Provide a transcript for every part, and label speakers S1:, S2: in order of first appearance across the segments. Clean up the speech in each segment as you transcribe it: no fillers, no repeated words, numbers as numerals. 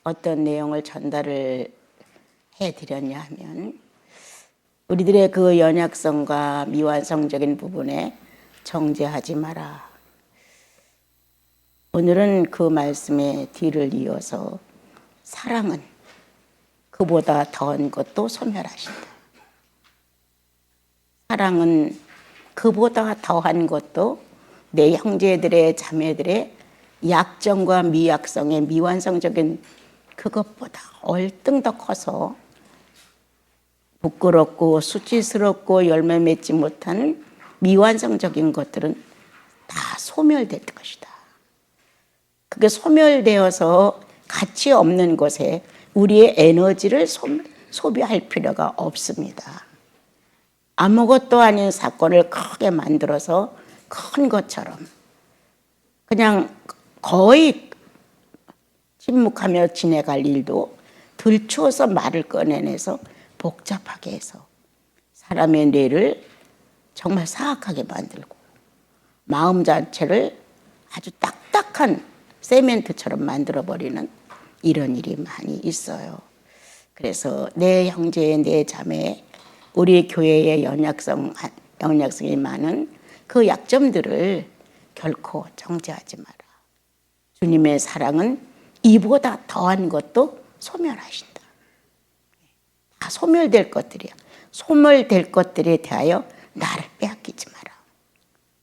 S1: 어떤 내용을 전달을 해드렸냐 하면, 우리들의 그 연약성과 미완성적인 부분에 정죄하지 마라. 오늘은 그 말씀의 뒤를 이어서 사랑은 그보다 더한 것도 소멸하신다. 사랑은 그보다 더한 것도 내 형제들의 자매들의 약점과 미약성의 미완성적인 그것보다 얼등 더 커서 부끄럽고 수치스럽고 열매 맺지 못한 미완성적인 것들은 다 소멸될 것이다. 그게 소멸되어서 가치 없는 것에 우리의 에너지를 소비할 필요가 없습니다. 아무것도 아닌 사건을 크게 만들어서 큰 것처럼 그냥 거의 침묵하며 지내갈 일도 들추어서 말을 꺼내내서 복잡하게 해서 사람의 뇌를 정말 사악하게 만들고 마음 자체를 아주 딱딱한 세멘트처럼 만들어버리는 이런 일이 많이 있어요. 그래서 내 형제, 내 자매, 우리 교회의 연약성이 많은 그 약점들을 결코 정죄하지 마라. 주님의 사랑은 이보다 더한 것도 소멸하신다. 다 소멸될 것들이야. 소멸될 것들에 대하여 나를 빼앗기지 마라.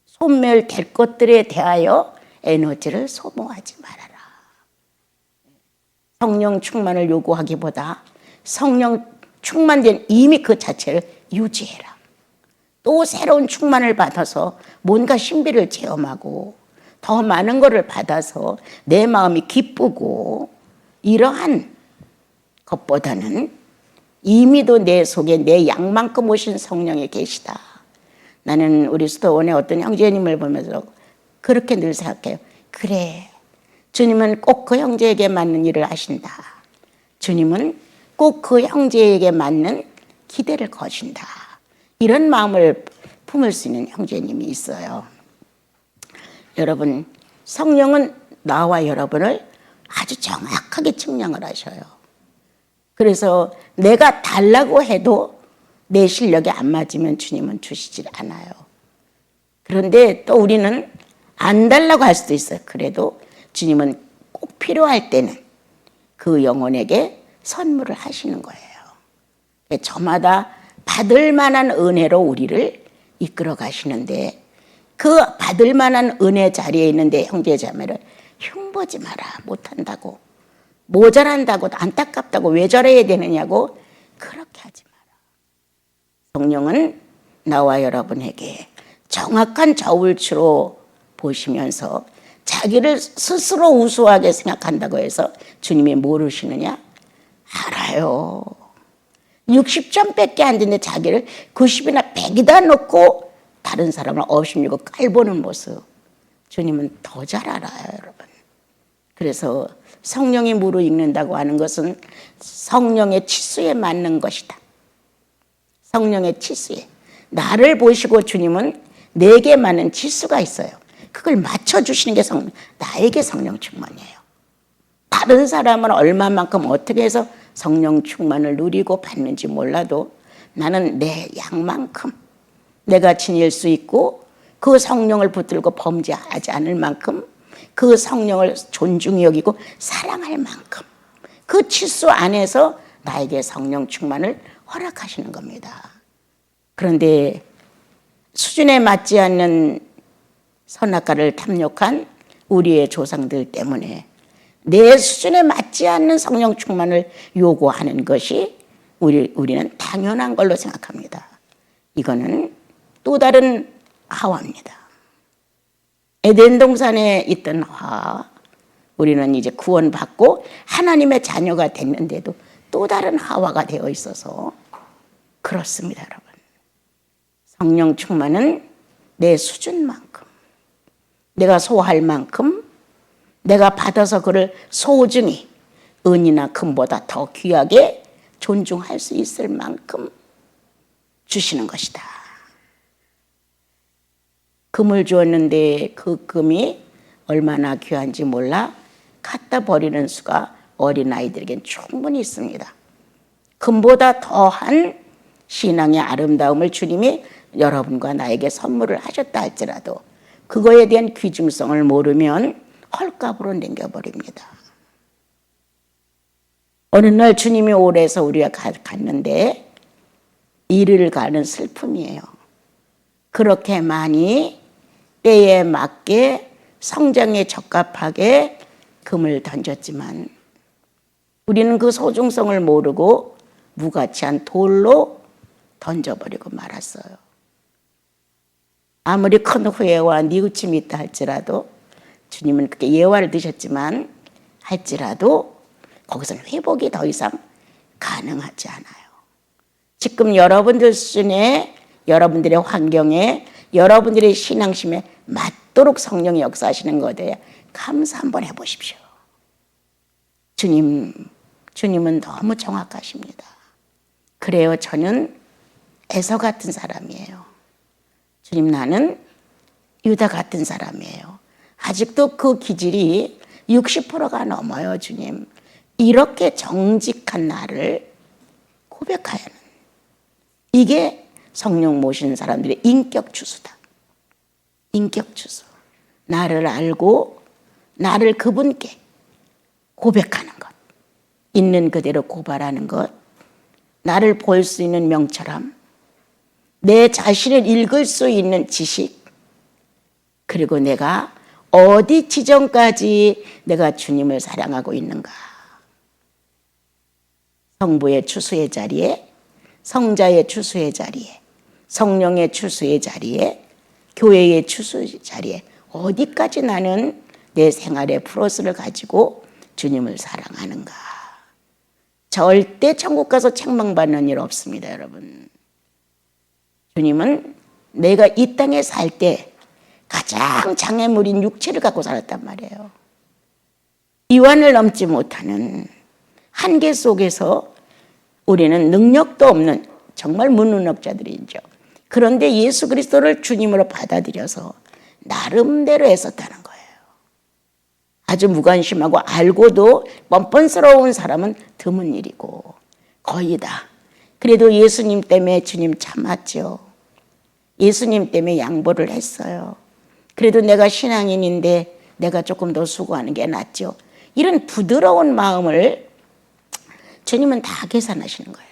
S1: 소멸될 것들에 대하여 에너지를 소모하지 말아라. 성령 충만을 요구하기보다 성령 충만된 이미 그 자체를 유지해라. 또 새로운 충만을 받아서 뭔가 신비를 체험하고 더 많은 것을 받아서 내 마음이 기쁘고 이러한 것보다는 이미도 내 속에 내 양만큼 오신 성령이 계시다. 나는 우리 수도원의 어떤 형제님을 보면서 그렇게 늘 생각해요. 그래, 주님은 꼭 그 형제에게 맞는 일을 하신다. 주님은 꼭 그 형제에게 맞는 기대를 거신다. 이런 마음을 품을 수 있는 형제님이 있어요. 여러분, 성령은 나와 여러분을 아주 정확하게 측량을 하셔요. 그래서 내가 달라고 해도 내 실력에 안 맞으면 주님은 주시질 않아요. 그런데 또 우리는 안 달라고 할 수도 있어요. 그래도 주님은 꼭 필요할 때는 그 영혼에게 선물을 하시는 거예요. 저마다 받을 만한 은혜로 우리를 이끌어 가시는데 그 받을 만한 은혜 자리에 있는데 형제자매를 흉보지 마라. 못한다고, 모자란다고, 안타깝다고, 왜 저래야 되느냐고 그렇게 하지 마라. 성령은 나와 여러분에게 정확한 저울추로 보시면서 자기를 스스로 우수하게 생각한다고 해서 주님이 모르시느냐? 알아요. 60점밖에 안 되는데 자기를 90이나 100이다 놓고 다른 사람을 업심이고 깔보는 모습, 주님은 더 잘 알아요, 여러분. 그래서 성령이 무르익는다고 하는 것은 성령의 치수에 맞는 것이다. 성령의 치수에. 나를 보시고 주님은 내게 맞는 치수가 있어요. 그걸 맞춰주시는 게 나에게 성령 충만이에요. 다른 사람은 얼마만큼 어떻게 해서 성령 충만을 누리고 받는지 몰라도 나는 내 양만큼 내가 지닐 수 있고 그 성령을 붙들고 범죄하지 않을 만큼 그 성령을 존중히 여기고 사랑할 만큼 그 치수 안에서 나에게 성령 충만을 허락하시는 겁니다. 그런데 수준에 맞지 않는 선악과를 탐욕한 우리의 조상들 때문에 내 수준에 맞지 않는 성령 충만을 요구하는 것이 우리는 당연한 걸로 생각합니다. 이거는 또 다른 하와입니다. 에덴 동산에 있던 하와, 우리는 이제 구원받고 하나님의 자녀가 됐는데도 또 다른 하와가 되어 있어서 그렇습니다, 여러분. 성령 충만은 내 수준만큼, 내가 소할 만큼, 내가 받아서 그를 소중히 은이나 금보다 더 귀하게 존중할 수 있을 만큼 주시는 것이다. 금을 주었는데 그 금이 얼마나 귀한지 몰라 갖다 버리는 수가 어린아이들에겐 충분히 있습니다. 금보다 더한 신앙의 아름다움을 주님이 여러분과 나에게 선물을 하셨다 할지라도 그거에 대한 귀중성을 모르면 헐값으로 남겨버립니다. 어느 날 주님이 오래서 우리가 갔는데 이를 가는 슬픔이에요. 그렇게 많이 때에 맞게 성장에 적합하게 금을 던졌지만 우리는 그 소중성을 모르고 무가치한 돌로 던져버리고 말았어요. 아무리 큰 후회와 뉘우침이 있다 할지라도 주님은 그렇게 예화를 드셨지만 할지라도 거기서는 회복이 더 이상 가능하지 않아요. 지금 여러분들 수준에 여러분들의 환경에 여러분들의 신앙심에 맞도록 성령이 역사하시는 것에 대해 감사 한번 해보십시오. 주님은 너무 정확하십니다. 그래요, 저는 에서 같은 사람이에요. 주님, 나는 유다 같은 사람이에요. 아직도 그 기질이 60%가 넘어요, 주님. 이렇게 정직한 나를 고백하여는 이게 성령 모시는 사람들의 인격 주수다. 인격 주수. 나를 알고 나를 그분께 고백하는 것. 있는 그대로 고발하는 것. 나를 볼 수 있는 명철함. 내 자신을 읽을 수 있는 지식. 그리고 내가 어디 지점까지 내가 주님을 사랑하고 있는가. 성부의 추수의 자리에, 성자의 추수의 자리에, 성령의 추수의 자리에, 교회의 추수의 자리에 어디까지 나는 내 생활의 플러스를 가지고 주님을 사랑하는가. 절대 천국 가서 책망받는 일 없습니다, 여러분. 주님은 내가 이 땅에 살 때 가장 장애물인 육체를 갖고 살았단 말이에요. 이완을 넘지 못하는 한계 속에서 우리는 능력도 없는 정말 무능력자들이죠. 그런데 예수 그리스도를 주님으로 받아들여서 나름대로 애썼다는 거예요. 아주 무관심하고 알고도 뻔뻔스러운 사람은 드문 일이고 거의 다. 그래도 예수님 때문에 주님 참았죠. 예수님 때문에 양보를 했어요. 그래도 내가 신앙인인데 내가 조금 더 수고하는 게 낫죠. 이런 부드러운 마음을 주님은 다 계산하시는 거예요.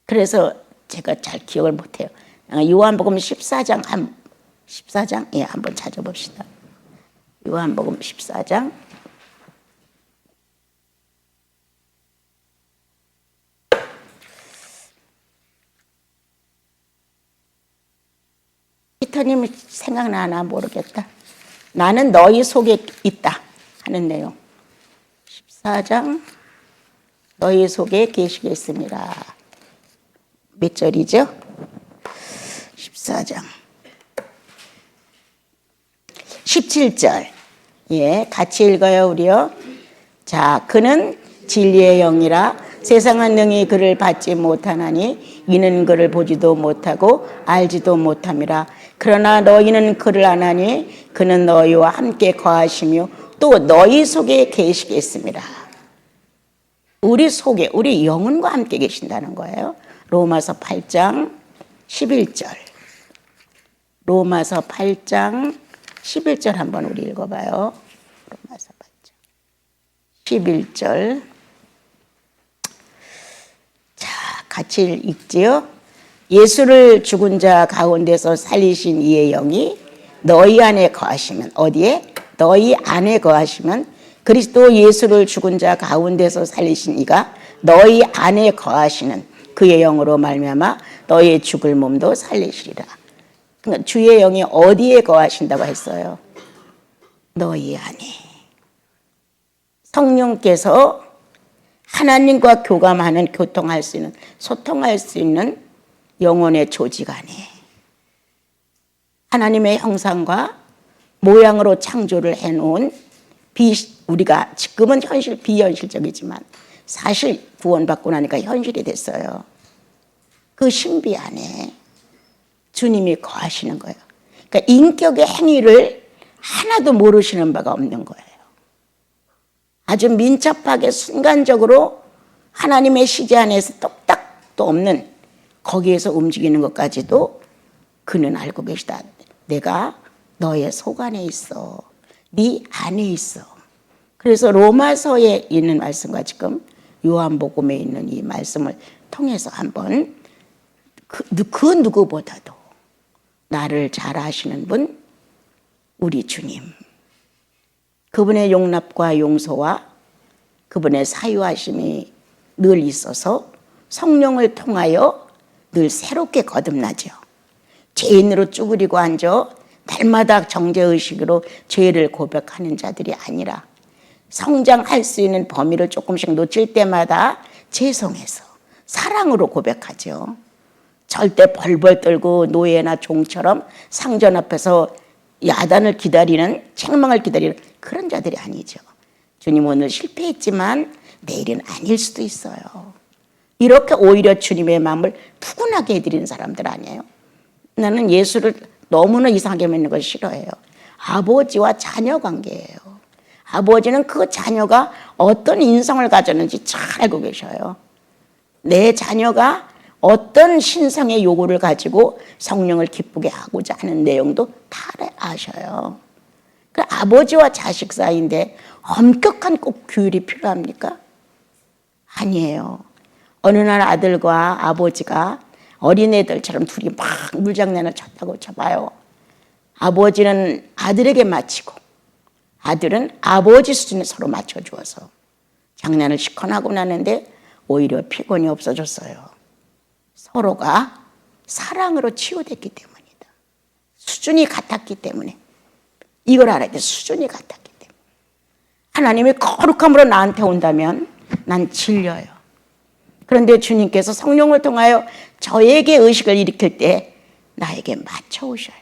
S1: 그래서 제가 잘 기억을 못해요. 요한복음 14장, 14장? 예, 한번 찾아봅시다. 요한복음 14장. 피터님이 생각나나 모르겠다. 나는 너희 속에 있다 하는 내용. 14장. 너희 속에 계시겠습니다. 몇 절이죠? 14장 17절. 예, 같이 읽어요, 우리요. 자, 그는 진리의 영이라 세상은 능히 그를 받지 못하나니 이는 그를 보지도 못하고 알지도 못함이라. 그러나 너희는 그를 아나니 그는 너희와 함께 거하시며 또 너희 속에 계시겠습니다. 우리 속에, 우리 영혼과 함께 계신다는 거예요. 로마서 8장 11절. 로마서 8장 11절 한번 우리 읽어봐요. 로마서 8장 11절. 자, 같이 읽지요. 예수를 죽은 자 가운데서 살리신 이의 영이 너희 안에 거하시면, 어디에? 너희 안에 거하시면 그리스도 예수를 죽은 자 가운데서 살리신 이가 너희 안에 거하시는 그의 영으로 말미암아 너희의 죽을 몸도 살리시리라. 그러니까 주의 영이 어디에 거하신다고 했어요? 너희 안에. 성령께서 하나님과 교감하는, 교통할 수 있는, 소통할 수 있는 영혼의 조직 안에 하나님의 형상과 모양으로 창조를 해놓은 우리가 지금은 비현실적이지만 사실 구원받고 나니까 현실이 됐어요. 그 신비 안에 주님이 거하시는 거예요. 그러니까 인격의 행위를 하나도 모르시는 바가 없는 거예요. 아주 민첩하게 순간적으로 하나님의 시제 안에서 똑딱도 없는 거기에서 움직이는 것까지도 그는 알고 계시다. 내가 너의 속 안에 있어. 네 안에 있어. 그래서 로마서에 있는 말씀과 지금 요한복음에 있는 이 말씀을 통해서 한번 그 누구보다도 나를 잘 아시는 분, 우리 주님. 그분의 용납과 용서와 그분의 사유하심이 늘 있어서 성령을 통하여 늘 새롭게 거듭나죠. 죄인으로 쭈그리고 앉아 날마다 정죄의식으로 죄를 고백하는 자들이 아니라 성장할 수 있는 범위를 조금씩 놓칠 때마다 죄송해서 사랑으로 고백하죠. 절대 벌벌 떨고 노예나 종처럼 상전 앞에서 야단을 기다리는, 책망을 기다리는 그런 자들이 아니죠. 주님 오늘 실패했지만 내일은 아닐 수도 있어요. 이렇게 오히려 주님의 마음을 푸근하게 해드리는 사람들 아니에요. 나는 예수를 너무나 이상하게 믿는 걸 싫어해요. 아버지와 자녀 관계예요. 아버지는 그 자녀가 어떤 인성을 가졌는지 잘 알고 계셔요. 내 자녀가 어떤 신성의 요구를 가지고 성령을 기쁘게 하고자 하는 내용도 다 아셔요. 그 아버지와 자식 사이인데 엄격한 꼭 규율이 필요합니까? 아니에요. 어느 날 아들과 아버지가 어린애들처럼 둘이 막 물장난을 쳤다고 쳐봐요. 아버지는 아들에게 맞히고 아들은 아버지 수준에 서로 맞춰주어서 장난을 시커나고 나는데 오히려 피곤이 없어졌어요. 서로가 사랑으로 치유됐기 때문이다. 수준이 같았기 때문에. 이걸 알아야 돼. 수준이 같았기 때문에. 하나님이 거룩함으로 나한테 온다면 난 질려요. 그런데 주님께서 성령을 통하여 저에게 의식을 일으킬 때 나에게 맞춰오셔요.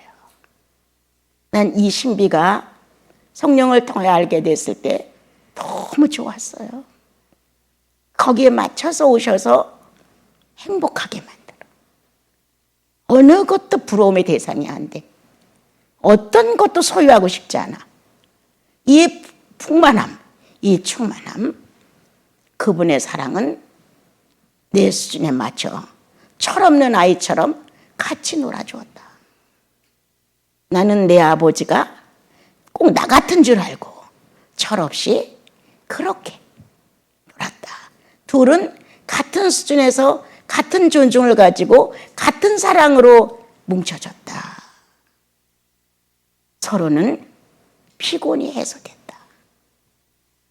S1: 난 이 신비가 성령을 통해 알게 됐을 때 너무 좋았어요. 거기에 맞춰서 오셔서 행복하게 만들어. 어느 것도 부러움의 대상이 안 돼. 어떤 것도 소유하고 싶지 않아. 이 풍만함, 이 충만함, 그분의 사랑은 내 수준에 맞춰 철없는 아이처럼 같이 놀아주었다. 나는 내 아버지가 꼭 나 같은 줄 알고 철없이 그렇게 놀았다. 둘은 같은 수준에서 같은 존중을 가지고 같은 사랑으로 뭉쳐졌다. 서로는 피곤이 해소됐다.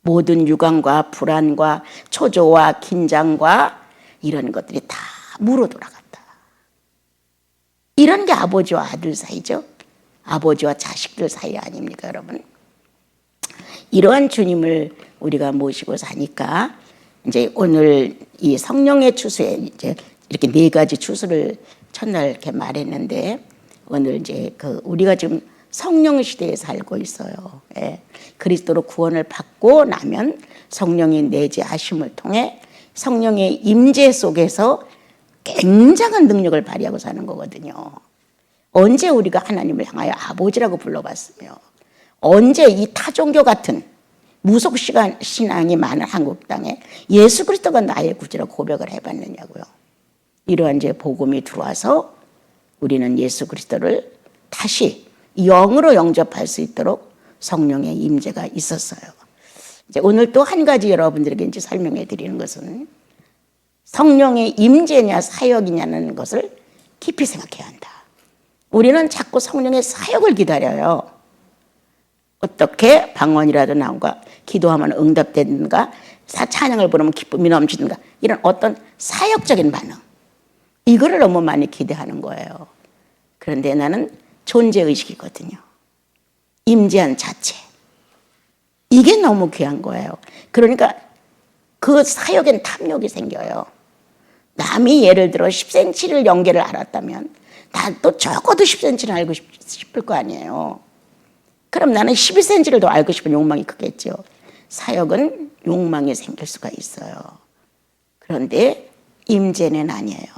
S1: 모든 유감과 불안과 초조와 긴장과 이런 것들이 다 무로 돌아갔다. 이런 게 아버지와 아들 사이죠. 아버지와 자식들 사이 아닙니까, 여러분? 이러한 주님을 우리가 모시고 사니까 이제 오늘 이 성령의 추수에 이제 이렇게 4가지 추수를 첫날 이렇게 말했는데 오늘 이제 우리가 지금 성령 시대에 살고 있어요. 예. 그리스도로 구원을 받고 나면 성령의 내재하심을 통해 성령의 임재 속에서 굉장한 능력을 발휘하고 사는 거거든요. 언제 우리가 하나님을 향하여 아버지라고 불러봤으며 언제 이 타종교 같은 무속 신앙이 많은 한국 땅에 예수 그리스도가 나의 구주라고 고백을 해봤느냐고요. 이러한 이제 복음이 들어와서 우리는 예수 그리스도를 다시 영으로 영접할 수 있도록 성령의 임재가 있었어요. 이제 오늘 또 한 가지 여러분들에게 이제 설명해 드리는 것은 성령의 임재냐 사역이냐는 것을 깊이 생각해야 한다. 우리는 자꾸 성령의 사역을 기다려요. 어떻게 방언이라도 나온가, 기도하면 응답되는가, 찬양을 부르면 기쁨이 넘치는가, 이런 어떤 사역적인 반응, 이거를 너무 많이 기대하는 거예요. 그런데 나는 존재의식이거든요. 임재한 자체, 이게 너무 귀한 거예요. 그러니까 그 사역엔 탐욕이 생겨요. 남이 예를 들어 10cm를 연계를 알았다면 나도 적어도 10cm는 알고 싶을 거 아니에요. 그럼 나는 12cm를 더 알고 싶은 욕망이 크겠죠. 사역은 욕망이 생길 수가 있어요. 그런데 임재는 아니에요.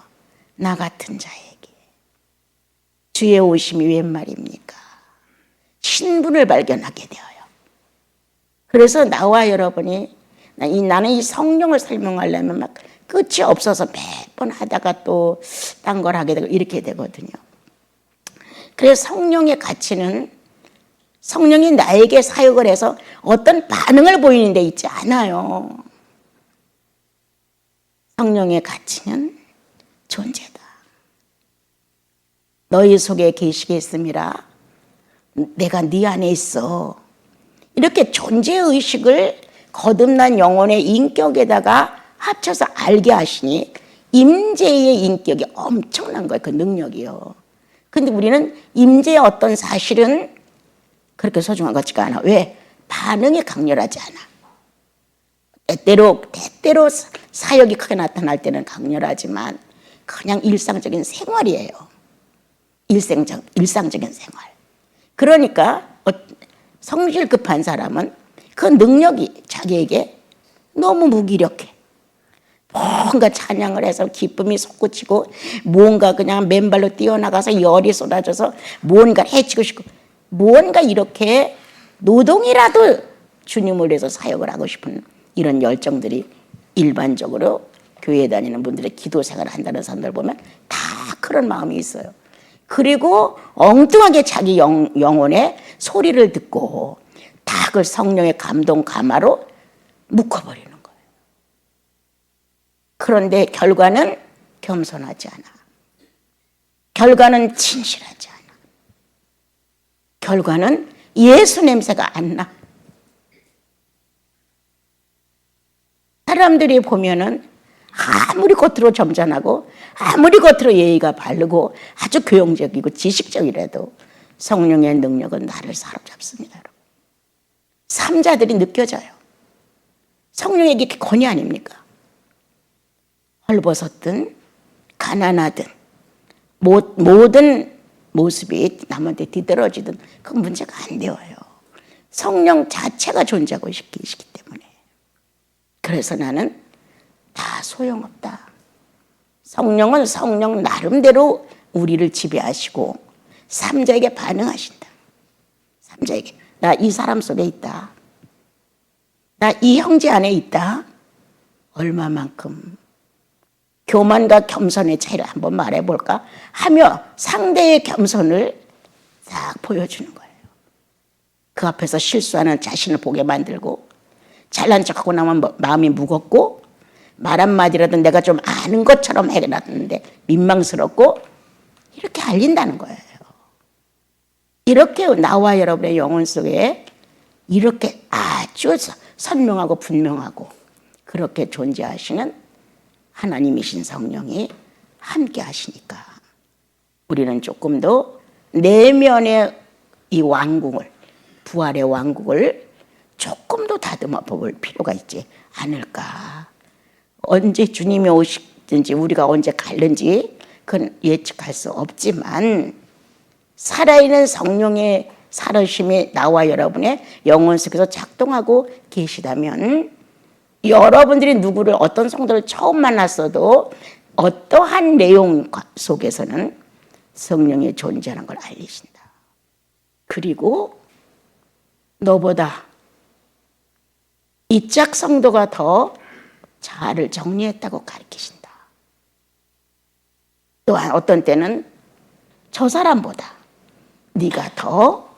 S1: 나 같은 자에게 주의 오심이 웬 말입니까? 신분을 발견하게 되어요. 그래서 나와 여러분이 나는 이 성령을 설명하려면 막 끝이 없어서 매번 하다가 또 딴 걸 하게 되고 이렇게 되거든요. 그래서 성령의 가치는 성령이 나에게 사역을 해서 어떤 반응을 보이는 데 있지 않아요. 성령의 가치는 존재다. 너희 속에 계시게 있음이라 내가 네 안에 있어. 이렇게 존재의식을 거듭난 영혼의 인격에다가 합쳐서 알게 하시니 임재의 인격이 엄청난 거예요. 그 능력이요. 근데 우리는 임재의 어떤 사실은 그렇게 소중한 것 같지가 않아. 왜? 반응이 강렬하지 않아. 때때로 사역이 크게 나타날 때는 강렬하지만 그냥 일상적인 생활이에요. 일상적인 생활. 그러니까 성질 급한 사람은 그 능력이 자기에게 너무 무기력해. 뭔가 찬양을 해서 기쁨이 솟구치고 뭔가 그냥 맨발로 뛰어나가서 열이 쏟아져서 뭔가 해치고 싶고 뭔가 이렇게 노동이라도 주님을 위해서 사역을 하고 싶은 이런 열정들이 일반적으로 교회 다니는 분들의 기도 생활을 한다는 사람들 보면 다 그런 마음이 있어요. 그리고 엉뚱하게 자기 영혼의 소리를 듣고 다 그걸 성령의 감동 감화로 묶어버리는 거예요. 그런데 결과는 겸손하지 않아. 결과는 진실하지 않아. 결과는 예수 냄새가 안 나. 사람들이 보면은 아무리 겉으로 점잖하고 아무리 겉으로 예의가 바르고 아주 교養적이고 지식적이라도 성령의 능력은 나를 사로잡습니다. 삼자들이 느껴져요. 성령의 권위 아닙니까? 헐벗었든 가난하든 모든 모습이 남한테 뒤떨어지든 그건 문제가 안 되어요. 성령 자체가 존재하고 계시기 때문에. 그래서 나는 다 소용없다. 성령은 성령 나름대로 우리를 지배하시고 삼자에게 반응하신다. 삼자에게 나 이 사람 속에 있다. 나 이 형제 안에 있다. 얼마만큼 교만과 겸손의 차이를 한번 말해볼까 하며 상대의 겸손을 딱 보여주는 거예요. 그 앞에서 실수하는 자신을 보게 만들고 잘난 척하고 나면 마음이 무겁고 말 한마디라도 내가 좀 아는 것처럼 해놨는데 민망스럽고 이렇게 알린다는 거예요. 이렇게 나와 여러분의 영혼 속에 이렇게 아주 선명하고 분명하고 그렇게 존재하시는 하나님이신 성령이 함께 하시니까 우리는 조금 더 내면의 이 왕국을 부활의 왕국을 조금 더 다듬어 볼 필요가 있지 않을까. 언제 주님이 오시든지 우리가 언제 갈는지 그건 예측할 수 없지만 살아있는 성령의 살아심이 나와 여러분의 영혼 속에서 작동하고 계시다면 여러분들이 누구를 어떤 성도를 처음 만났어도 어떠한 내용 속에서는 성령이 존재하는 걸 알리신다. 그리고 너보다 이짝 성도가 더 자아를 정리했다고 가르치신다. 또한 어떤 때는 저 사람보다 네가 더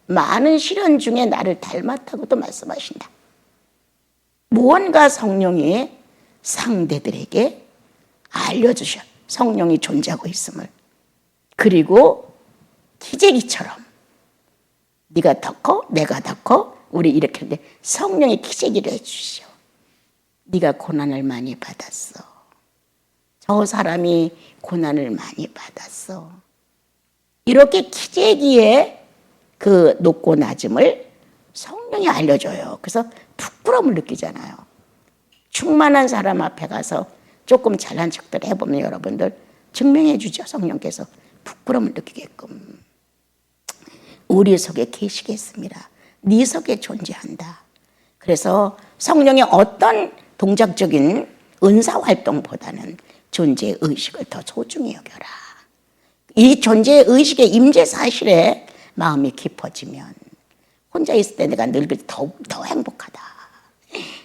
S1: 많은 시련 중에 나를 닮았다고도 말씀하신다. 무언가 성령이 상대들에게 알려주셔. 성령이 존재하고 있음을. 그리고 기재기처럼 네가 더 커, 내가 더 커, 우리 이렇게 하는데 성령이 기재기를 해주시오. 네가 고난을 많이 받았어. 저 사람이 고난을 많이 받았어. 이렇게 기재기의 그 높고 낮음을 성령이 알려줘요. 그래서 부끄러움을 느끼잖아요. 충만한 사람 앞에 가서 조금 잘난 척들 해보면 여러분들 증명해 주죠. 성령께서 부끄러움을 느끼게끔. 우리 속에 계시겠습니다. 네 속에 존재한다. 그래서 성령의 어떤 동작적인 은사활동보다는 존재의 의식을 더 소중히 여겨라. 이 존재의 의식의 임재 사실에 마음이 깊어지면 혼자 있을 때 내가 늙을 때 더 행복하다.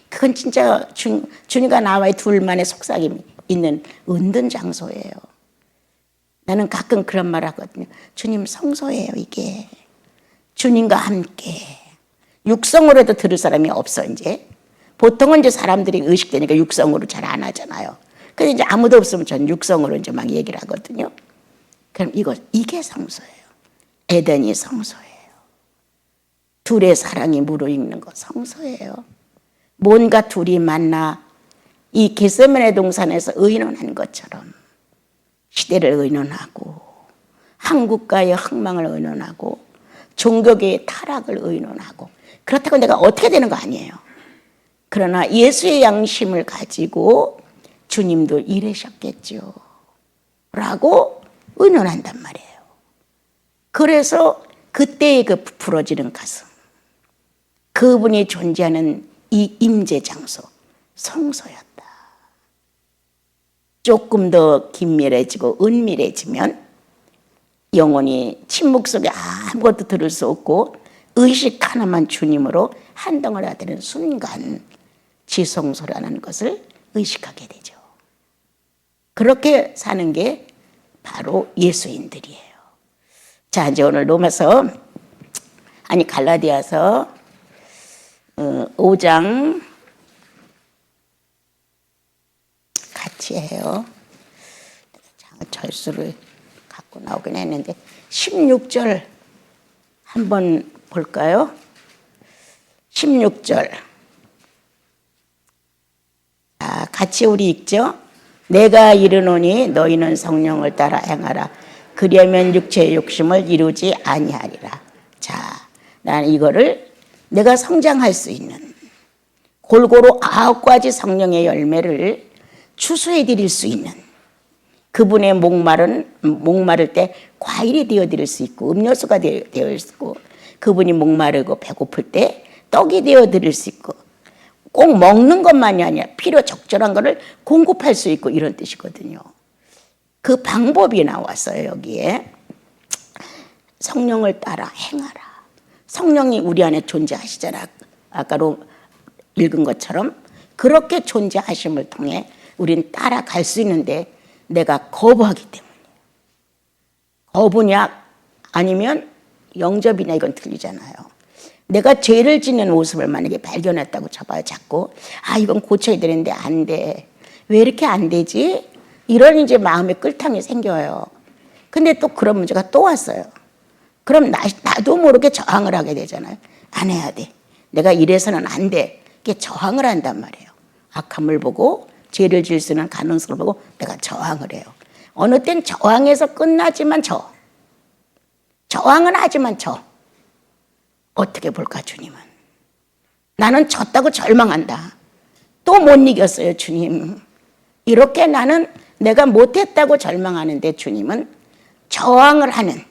S1: 그건 진짜 주님과 나와의 둘만의 속삭임이 있는 은둔 장소예요. 나는 가끔 그런 말 하거든요. 주님 성소예요, 이게. 주님과 함께. 육성으로 해도 들을 사람이 없어, 이제. 보통은 이제 사람들이 의식되니까 육성으로 잘 안 하잖아요. 근데 이제 아무도 없으면 전 육성으로 이제 막 얘기를 하거든요. 그럼 이게 성소예요. 에덴이 성소예요. 둘의 사랑이 무르익는 거 성소예요. 뭔가 둘이 만나 이 겟세마네 동산에서 의논한 것처럼 시대를 의논하고 한국과의 흥망을 의논하고 종교계의 타락을 의논하고 그렇다고 내가 어떻게 되는 거 아니에요. 그러나 예수의 양심을 가지고 주님도 이러셨겠죠 라고 의논한단 말이에요. 그래서 그때의 그 부풀어지는 가슴, 그분이 존재하는 이 임재 장소, 성소였다. 조금 더 긴밀해지고 은밀해지면 영혼이 침묵 속에 아무것도 들을 수 없고 의식 하나만 주님으로 한덩어리가 되는 순간 지성소라는 것을 의식하게 되죠. 그렇게 사는 게 바로 예수인들이에요. 자, 이제 오늘 갈라디아서 5장 같이 해요. 절수를 갖고 나오긴 했는데 16절 한번 볼까요? 16절. 자, 같이 우리 읽죠? 내가 이르노니 너희는 성령을 따라 행하라. 그리하면 육체의 욕심을 이루지 아니하리라. 자, 나는 이거를 내가 성장할 수 있는 골고루 9가지 성령의 열매를 추수해 드릴 수 있는 그분의 목마를 때 과일이 되어 드릴 수 있고 음료수가 되어 있고 그분이 목마르고 배고플 때 떡이 되어 드릴 수 있고 꼭 먹는 것만이 아니라 필요 적절한 것을 공급할 수 있고 이런 뜻이거든요. 그 방법이 나왔어요. 여기에 성령을 따라 행하라. 성령이 우리 안에 존재하시잖아. 아까로 읽은 것처럼 그렇게 존재하심을 통해 우린 따라갈 수 있는데 내가 거부하기 때문에 거부냐 아니면 영접이냐 이건 틀리잖아요. 내가 죄를 짓는 모습을 만약에 발견했다고 쳐봐요. 자꾸 이건 고쳐야 되는데 안 돼. 왜 이렇게 안 되지? 이런 이제 마음의 끌탕이 생겨요. 근데 또 그런 문제가 또 왔어요. 그럼 나도 모르게 저항을 하게 되잖아요. 안 해야 돼. 내가 이래서는 안 돼. 이게 저항을 한단 말이에요. 악함을 보고 죄를 지을 수 있는 가능성을 보고 내가 저항을 해요. 어느 땐 저항해서 끝나지만 저항은 하지만 어떻게 볼까 주님은. 나는 졌다고 절망한다. 또 못 이겼어요 주님. 이렇게 나는 내가 못했다고 절망하는데 주님은 저항을 하는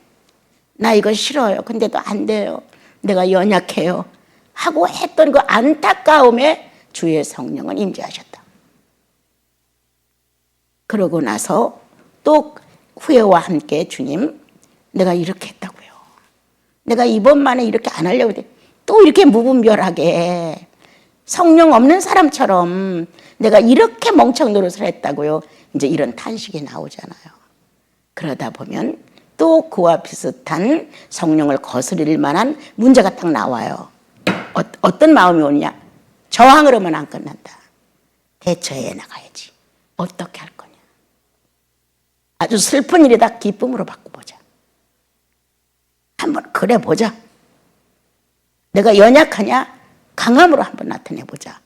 S1: 나 이거 싫어요. 근데도 안 돼요. 내가 연약해요. 하고 했던 그 안타까움에 주의 성령은 임재하셨다. 그러고 나서 또 후회와 함께 주님 내가 이렇게 했다고요. 내가 이번만에 이렇게 안 하려고 했는데 또 이렇게 무분별하게 성령 없는 사람처럼 내가 이렇게 멍청 노릇을 했다고요. 이제 이런 탄식이 나오잖아요. 그러다 보면 또 그와 비슷한 성령을 거스릴 만한 문제가 딱 나와요. 어떤 마음이 오느냐? 저항을 하면 안 끝난다. 대처해 나가야지. 어떻게 할 거냐? 아주 슬픈 일이다 기쁨으로 바꿔보자. 한번 그래 보자. 내가 연약하냐? 강함으로 한번 나타내보자.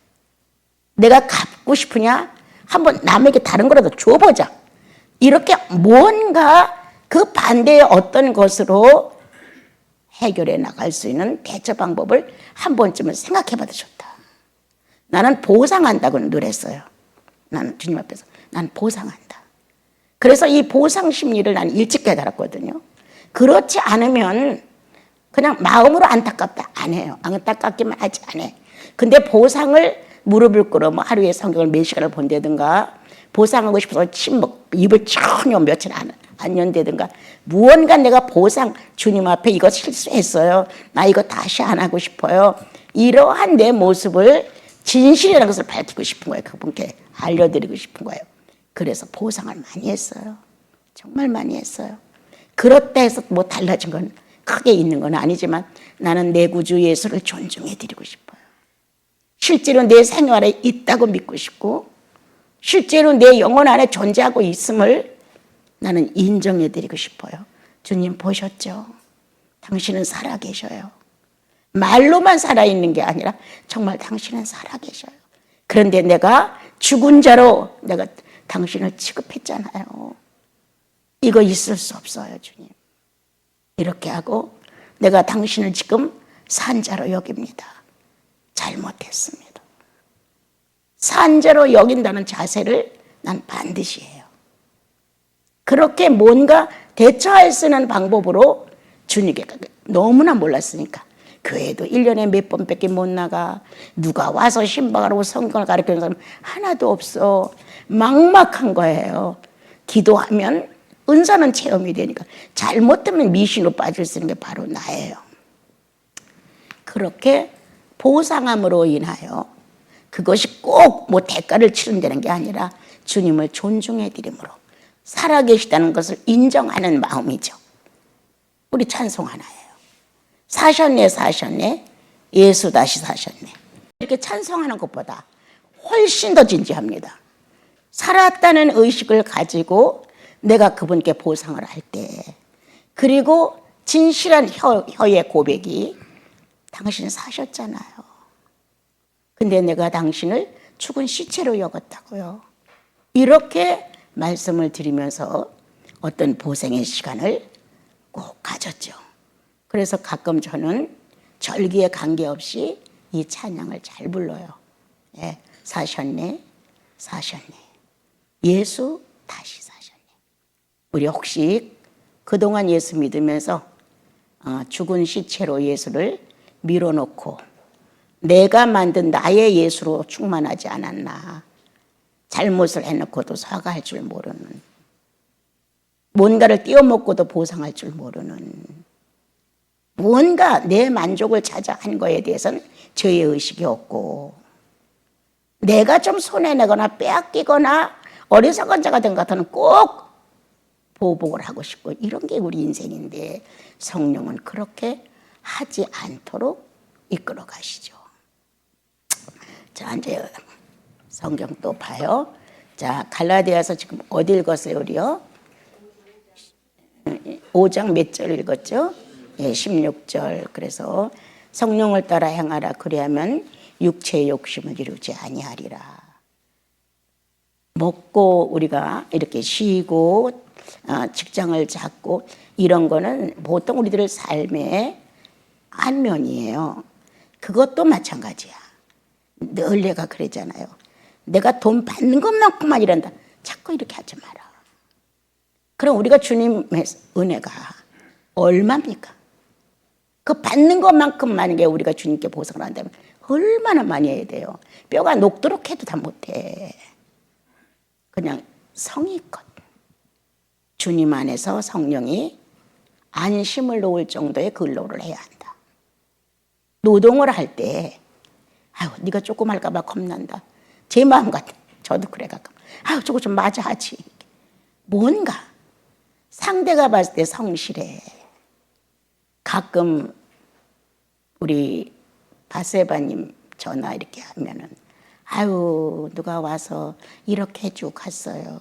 S1: 내가 갚고 싶으냐? 한번 남에게 다른 거라도 줘보자. 이렇게 뭔가 그 반대의 어떤 것으로 해결해 나갈 수 있는 대처 방법을 한 번쯤은 생각해 봐도 좋다. 나는 보상한다고 늘 했어요. 나는 주님 앞에서 나는 보상한다. 그래서 이 보상 심리를 나는 일찍 깨달았거든요. 그렇지 않으면 그냥 마음으로 안타깝다 안 해요. 안타깝기만 하지 않아. 근데 보상을 무릎을 꿇어 하루에 성경을 몇 시간을 본다든가 보상하고 싶어서 입을 전혀 며칠 안녕되든가 무언가 내가 보상, 주님 앞에 이거 실수했어요. 나 이거 다시 안 하고 싶어요. 이러한 내 모습을 진실이라는 것을 밝히고 싶은 거예요. 그분께 알려드리고 싶은 거예요. 그래서 보상을 많이 했어요. 정말 많이 했어요. 그렇다 해서 뭐 달라진 건 크게 있는 건 아니지만 나는 내 구주 예수를 존중해 드리고 싶어요. 실제로 내 생활에 있다고 믿고 싶고 실제로 내 영혼 안에 존재하고 있음을 나는 인정해 드리고 싶어요. 주님 보셨죠? 당신은 살아계셔요. 말로만 살아있는 게 아니라 정말 당신은 살아계셔요. 그런데 내가 죽은 자로 내가 당신을 취급했잖아요. 이거 있을 수 없어요, 주님. 이렇게 하고 내가 당신을 지금 산자로 여깁니다. 잘못했습니다. 산자로 여긴다는 자세를 난 반드시 해요. 그렇게 뭔가 대처할 수 있는 방법으로 주님께 너무나 몰랐으니까 교회도 1년에 몇 번밖에 못 나가. 누가 와서 신방하라고 성경을 가르치는 사람 하나도 없어. 막막한 거예요. 기도하면 은사는 체험이 되니까 잘못하면 미신으로 빠질 수 있는 게 바로 나예요. 그렇게 보상함으로 인하여 그것이 꼭 뭐 대가를 치른다는 게 아니라 주님을 존중해 드림으로 살아계시다는 것을 인정하는 마음이죠. 우리 찬송 하나예요. 사셨네 사셨네 예수 다시 사셨네. 이렇게 찬송하는 것보다 훨씬 더 진지합니다. 살았다는 의식을 가지고 내가 그분께 보상을 할 때 그리고 진실한 혀의 고백이 당신 사셨잖아요. 근데 내가 당신을 죽은 시체로 여겼다고요. 이렇게 말씀을 드리면서 어떤 보생의 시간을 꼭 가졌죠. 그래서 가끔 저는 절기에 관계없이 이 찬양을 잘 불러요. 예, 사셨네, 사셨네. 예수 다시 사셨네. 우리 혹시 그동안 예수 믿으면서 죽은 시체로 예수를 밀어놓고 내가 만든 나의 예수로 충만하지 않았나. 잘못을 해놓고도 사과할 줄 모르는, 뭔가를 띄워먹고도 보상할 줄 모르는, 무언가 내 만족을 찾아 한 거에 대해서는 죄의식이 없고 내가 좀 손해내거나 빼앗기거나 어리석은 자가 된 것 같으면 꼭 보복을 하고 싶고 이런 게 우리 인생인데 성령은 그렇게 하지 않도록 이끌어 가시죠. 자, 이제 성경 또 봐요. 자, 갈라디아서 지금 어디 읽었어요, 우리요? 5장 몇 절 읽었죠? 예, 16절. 그래서 성령을 따라 행하라. 그리하면 육체의 욕심을 이루지 아니하리라. 먹고 우리가 이렇게 쉬고 직장을 잡고 이런 거는 보통 우리들의 삶의 안면이에요. 그것도 마찬가지야. 늘 내가 그러잖아요. 내가 돈 받는 것만큼만 일한다. 자꾸 이렇게 하지 마라. 그럼 우리가 주님의 은혜가 얼마입니까? 그 받는 것만큼 만약에 우리가 주님께 보상을 한다면 얼마나 많이 해야 돼요. 뼈가 녹도록 해도 다 못해. 그냥 성의껏 주님 안에서 성령이 안심을 놓을 정도의 근로를 해야 한다. 노동을 할 때 아유 네가 조금 할까 봐 겁난다. 제 마음 같아. 저도 그래 가끔. 아유 저거 좀 맞아 하지. 뭔가 상대가 봤을 때 성실해. 가끔 우리 바세바님 전화 이렇게 하면은 아유 누가 와서 이렇게 해주고 갔어요.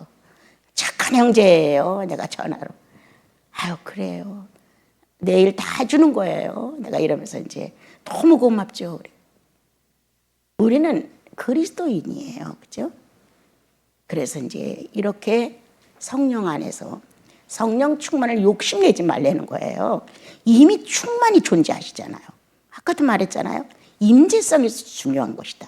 S1: 착한 형제예요. 내가 전화로 아유 그래요. 내일 다 해주는 거예요. 내가 이러면서 이제 너무 고맙죠. 우리는 그리스도인이에요. 그죠? 그래서 이제 이렇게 성령 안에서 성령 충만을 욕심내지 말라는 거예요. 이미 충만히 존재하시잖아요. 아까도 말했잖아요. 임재성이 중요한 것이다.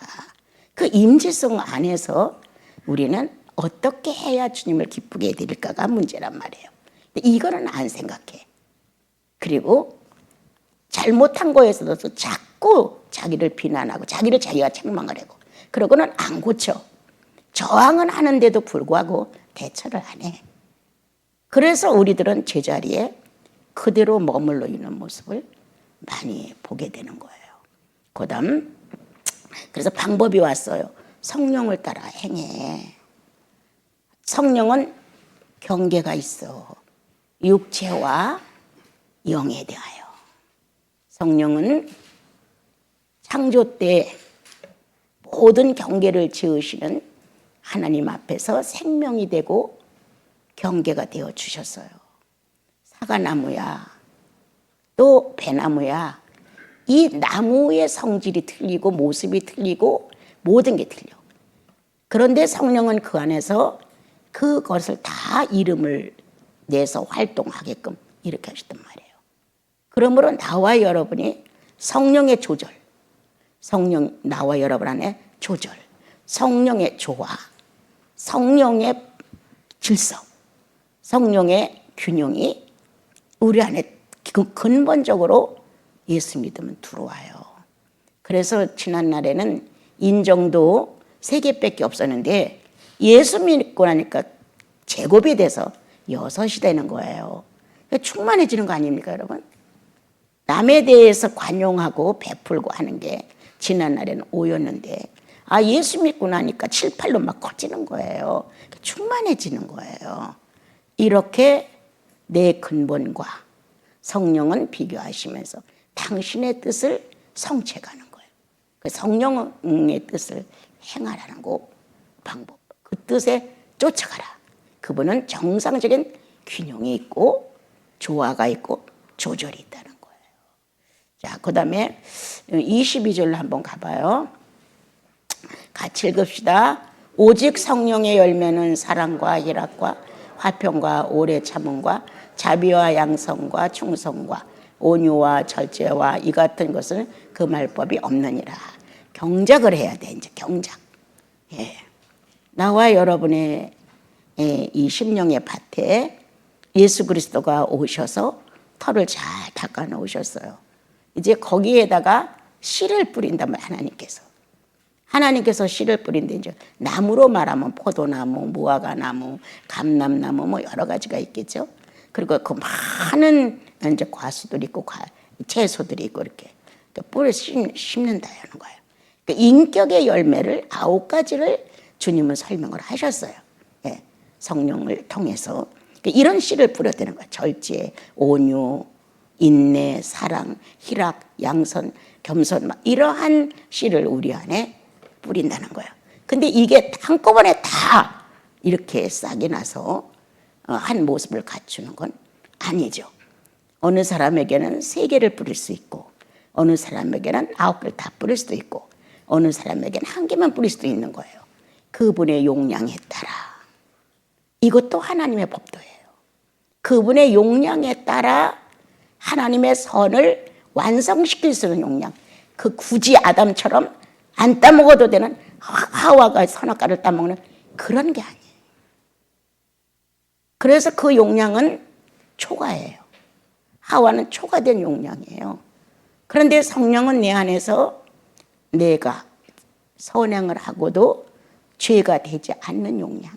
S1: 그 임재성 안에서 우리는 어떻게 해야 주님을 기쁘게 해드릴까가 문제란 말이에요. 근데 이거는 안 생각해. 그리고 잘못한 거에서도 자꾸 자기를 비난하고 자기를 자기가 책망을 하고 그러고는 안 고쳐. 저항은 하는데도 불구하고 대처를 안 해. 그래서 우리들은 제자리에 그대로 머물러 있는 모습을 많이 보게 되는 거예요. 그다음 그래서 방법이 왔어요. 성령을 따라 행해. 성령은 경계가 있어. 육체와 영에 대하여. 성령은 창조 때 모든 경계를 지으시는 하나님 앞에서 생명이 되고 경계가 되어 주셨어요. 사과나무야, 또 배나무야. 이 나무의 성질이 틀리고 모습이 틀리고 모든 게 틀려. 그런데 성령은 그 안에서 그것을 다 이름을 내서 활동하게끔 이렇게 하셨단 말이에요. 그러므로 나와 여러분이 성령의 조절, 성령 나와 여러분 안에 조절, 성령의 조화, 성령의 질서, 성령의 균형이 우리 안에 근본적으로 예수 믿으면 들어와요. 그래서 지난날에는 인정도 3개밖에 없었는데 예수 믿고 나니까 제곱이 돼서 6이 되는 거예요. 충만해지는 거 아닙니까, 여러분? 남에 대해서 관용하고 베풀고 하는 게 지난날에는 5였는데 예수 믿고 나니까 7, 8로 막 커지는 거예요. 충만해지는 거예요. 이렇게 내 근본과 성령은 비교하시면서 당신의 뜻을 성취해가는 거예요. 그 성령의 뜻을 행하라는 거 방법. 그 뜻에 쫓아가라. 그분은 정상적인 균형이 있고 조화가 있고 조절이 있다는 거예요. 자, 그 다음에 22절로 한번 가봐요. 같이 읽읍시다. 오직 성령의 열매는 사랑과 희락과 화평과 오래 참음과 자비와 양성과 충성과 온유와 절제와 이 같은 것은 그 말법이 없느니라. 경작을 해야 돼. 이제 경작. 예. 나와 여러분의 이 심령의 밭에 예수 그리스도가 오셔서 털을 잘 닦아 놓으셨어요. 이제 거기에다가 씨를 뿌린단 말이에요. 하나님께서 씨를 뿌린데 이제 나무로 말하면 포도나무, 무화과나무, 감람나무 뭐 여러 가지가 있겠죠. 그리고 그 많은 이제 과수들이 있고 채소들이 있고 이렇게 뿌려 심는다 하는 거예요. 그러니까 인격의 열매를 9가지를 주님은 설명을 하셨어요. 예, 성령을 통해서 이런 씨를 뿌려대는 거예요. 절제, 온유, 인내, 사랑, 희락, 양선, 겸손 이러한 씨를 우리 안에 뿌린다는 거예요. 근데 이게 한꺼번에 다 이렇게 싹이 나서 한 모습을 갖추는 건 아니죠. 어느 사람에게는 3개를 뿌릴 수 있고 어느 사람에게는 9개를 다 뿌릴 수도 있고 어느 사람에게는 1개만 뿌릴 수도 있는 거예요. 그분의 용량에 따라. 이것도 하나님의 법도예요. 그분의 용량에 따라 하나님의 선을 완성시킬 수 있는 용량. 그 굳이 아담처럼 안 따먹어도 되는 하와가 선악과를 따먹는 그런 게 아니에요. 그래서 그 용량은 초과예요. 하와는 초과된 용량이에요. 그런데 성령은 내 안에서 내가 선행을 하고도 죄가 되지 않는 용량.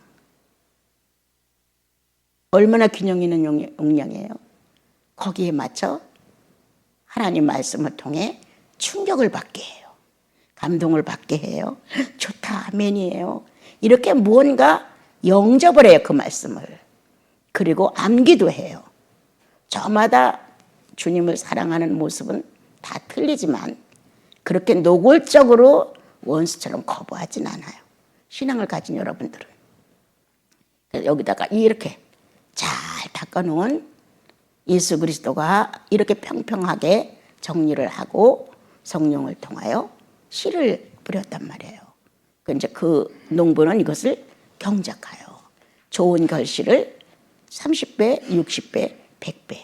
S1: 얼마나 균형 있는 용량이에요. 거기에 맞춰 하나님 말씀을 통해 충격을 받게 해요. 감동을 받게 해요. 좋다, 아멘이에요. 이렇게 뭔가 영접을 해요, 그 말씀을. 그리고 암기도 해요. 저마다 주님을 사랑하는 모습은 다 틀리지만 그렇게 노골적으로 원수처럼 거부하진 않아요. 신앙을 가진 여러분들은. 여기다가 이렇게 잘 닦아놓은 예수 그리스도가 이렇게 평평하게 정리를 하고 성령을 통하여 씨를 뿌렸단 말이에요. 이제 그 농부는 이것을 경작하여 좋은 결실을 30배, 60배, 100배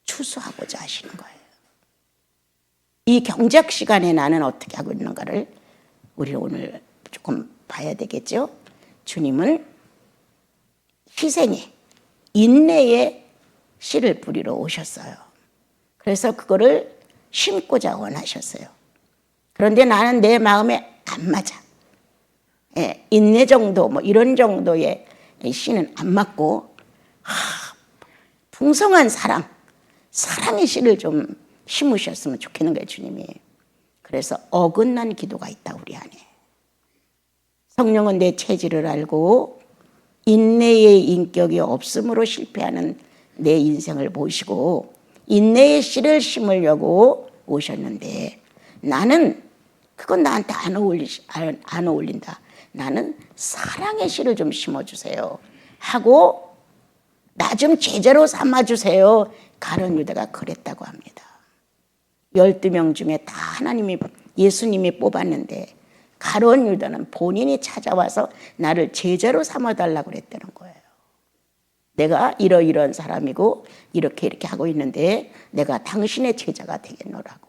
S1: 추수하고자 하시는 거예요. 이 경작 시간에 나는 어떻게 하고 있는가를 우리 오늘 조금 봐야 되겠죠. 주님은 희생에, 인내에 씨를 뿌리러 오셨어요. 그래서 그거를 심고자 원하셨어요. 그런데 나는 내 마음에 안 맞아. 인내 정도, 이런 정도의 씨는 안 맞고 풍성한 사랑의 씨를 좀 심으셨으면 좋겠는 거예요, 주님이. 그래서 어긋난 기도가 있다, 우리 안에. 성령은 내 체질을 알고 인내의 인격이 없음으로 실패하는 내 인생을 보시고 인내의 씨를 심으려고 오셨는데, 나는 그건 나한테 안 어울린다. 나는 사랑의 씨를 좀 심어주세요 하고 나 좀 제자로 삼아주세요. 가룟 유다가 그랬다고 합니다. 12명 중에 다 예수님이 뽑았는데 가룟 유다는 본인이 찾아와서 나를 제자로 삼아달라고 그랬다는 거예요. 내가 이러이러한 사람이고 이렇게 하고 있는데 내가 당신의 제자가 되겠노라고.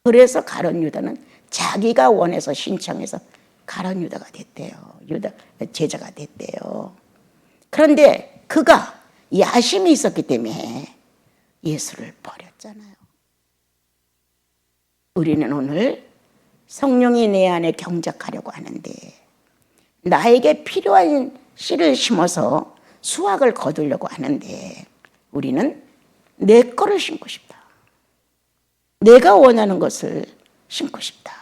S1: 그래서 가룟 유다는 자기가 원해서 신청해서 가룟 유다가 됐대요. 제자가 됐대요. 그런데 그가 야심이 있었기 때문에 예수를 버렸잖아요. 우리는 오늘 성령이 내 안에 경작하려고 하는데 나에게 필요한 씨를 심어서 수확을 거두려고 하는데 우리는 내 거를 심고 싶다. 내가 원하는 것을 심고 싶다.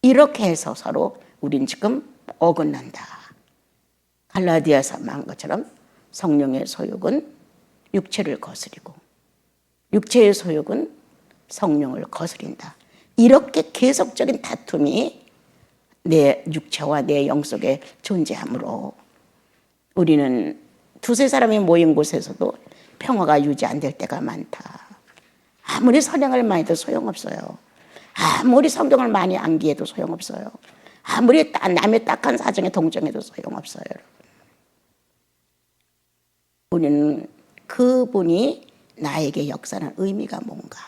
S1: 이렇게 해서 서로 우린 지금 어긋난다. 갈라디아서 말한 것처럼 성령의 소욕은 육체를 거스리고 육체의 소욕은 성령을 거스린다. 이렇게 계속적인 다툼이 내 육체와 내 영 속에 존재하므로 우리는 두세 사람이 모인 곳에서도 평화가 유지 안 될 때가 많다. 아무리 선행을 많이 해도 소용없어요. 아무리 성경을 많이 암기해도 소용없어요. 아무리 남의 딱한 사정에 동정해도 소용없어요. 우리는 그분이 나에게 역사하는 의미가 뭔가,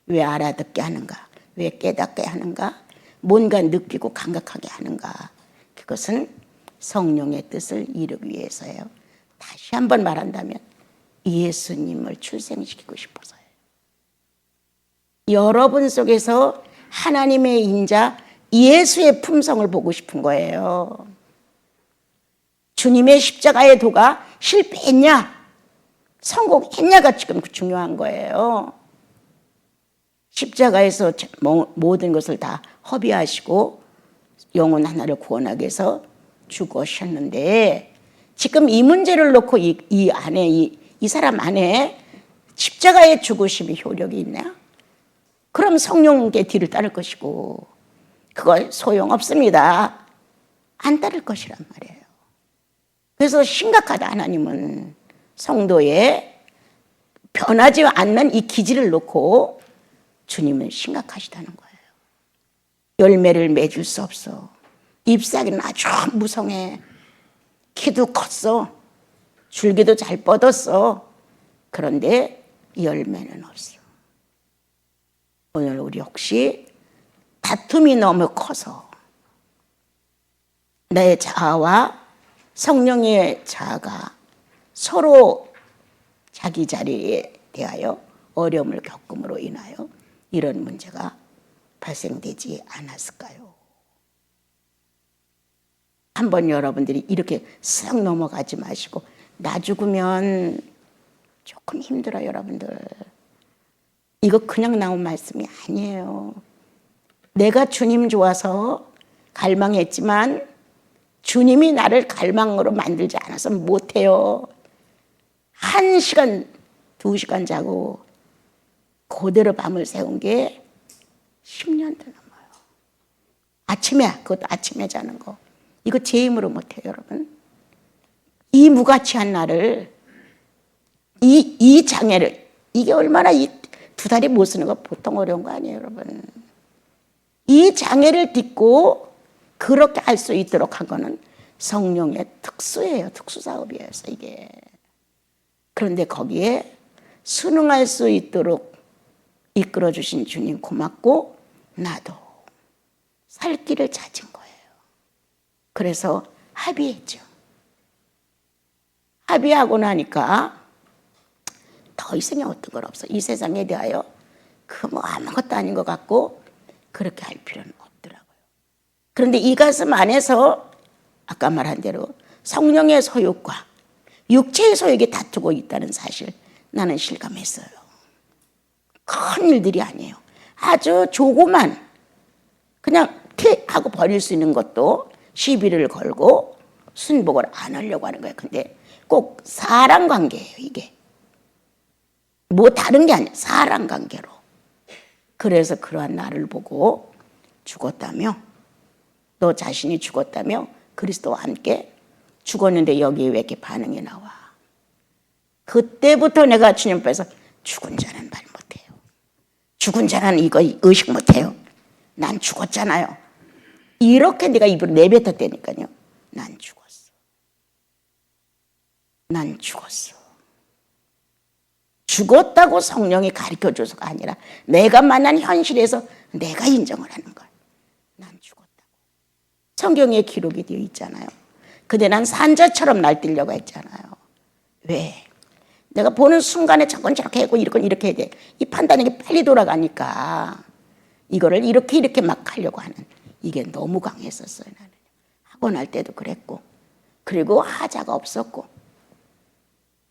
S1: 왜 알아듣게 하는가, 왜 깨닫게 하는가, 뭔가 느끼고 감각하게 하는가, 그것은 성령의 뜻을 이루기 위해서예요. 다시 한번 말한다면 예수님을 출생시키고 싶어서요. 여러분 속에서 하나님의 인자 예수의 품성을 보고 싶은 거예요. 주님의 십자가의 도가 실패했냐 성공했냐가 지금 중요한 거예요. 십자가에서 모든 것을 다 허비하시고 영혼 하나를 구원하기 위해서 죽으셨는데 지금 이 문제를 놓고 이 안에 이 사람 안에 십자가의 죽으심이 효력이 있냐? 그럼 성령의 뒤를 따를 것이고 그거 소용없습니다. 안 따를 것이란 말이에요. 그래서 심각하다. 하나님은 성도의 변하지 않는 이 기질을 놓고 주님은 심각하시다는 거예요. 열매를 맺을 수 없어. 잎사귀는 아주 무성해. 키도 컸어. 줄기도 잘 뻗었어. 그런데 열매는 없어. 오늘 우리 혹시 다툼이 너무 커서 내 자아와 성령의 자아가 서로 자기 자리에 대하여 어려움을 겪음으로 인하여 이런 문제가 발생되지 않았을까요? 한번 여러분들이 이렇게 싹 넘어가지 마시고 나 죽으면 조금 힘들어요, 여러분들. 이거 그냥 나온 말씀이 아니에요. 내가 주님 좋아서 갈망했지만 주님이 나를 갈망으로 만들지 않아서 못해요. 1시간, 2시간 자고 그대로 밤을 새운 게 10년도 넘어요. 그것도 아침에 자는 거. 이거 제 힘으로 못해요, 여러분. 이 무가치한 나를, 이 장애를, 이게 얼마나 이 2다리 못 쓰는 거 보통 어려운 거 아니에요, 여러분. 이 장애를 딛고 그렇게 할 수 있도록 한 거는 성령의 특수예요. 특수사업이에요, 이게. 그런데 거기에 순응할 수 있도록 이끌어주신 주님 고맙고 나도 살 길을 찾은 거예요. 그래서 합의했죠. 합의하고 나니까 더 이상의 어떤 건 없어. 이 세상에 대하여 그 뭐 아무것도 아닌 것 같고 그렇게 할 필요는 없더라고요. 그런데 이 가슴 안에서 아까 말한 대로 성령의 소욕과 육체의 소욕이 다투고 있다는 사실 나는 실감했어요. 큰 일들이 아니에요. 아주 조그만 그냥 하고 버릴 수 있는 것도 시비를 걸고 순복을 안 하려고 하는 거예요. 근데 꼭 사람 관계예요, 이게. 뭐 다른 게 아니에요. 사람 관계로. 그래서 그러한 나를 보고 죽었다며, 너 자신이 죽었다며 그리스도와 함께 죽었는데 여기에 왜 이렇게 반응이 나와? 그때부터 내가 주님 앞에서 죽은 자는 말 못해요. 죽은 자는 이거 의식 못해요. 난 죽었잖아요. 이렇게 내가 입으로 내뱉었다니까요. 난 죽었어. 난 죽었어. 죽었다고 성령이 가르쳐줘서가 아니라 내가 만난 현실에서 내가 인정을 하는 거야. 난 죽었다고. 성경에 기록이 되어 있잖아요. 근데 난 산자처럼 날뛰려고 했잖아요. 왜? 내가 보는 순간에 저건 저렇게 하고 이건 이렇게 해야 돼. 이 판단이 빨리 돌아가니까 이거를 이렇게 막 하려고 하는 이게 너무 강했었어요. 나는. 하고 날 때도 그랬고, 그리고 하자가 없었고.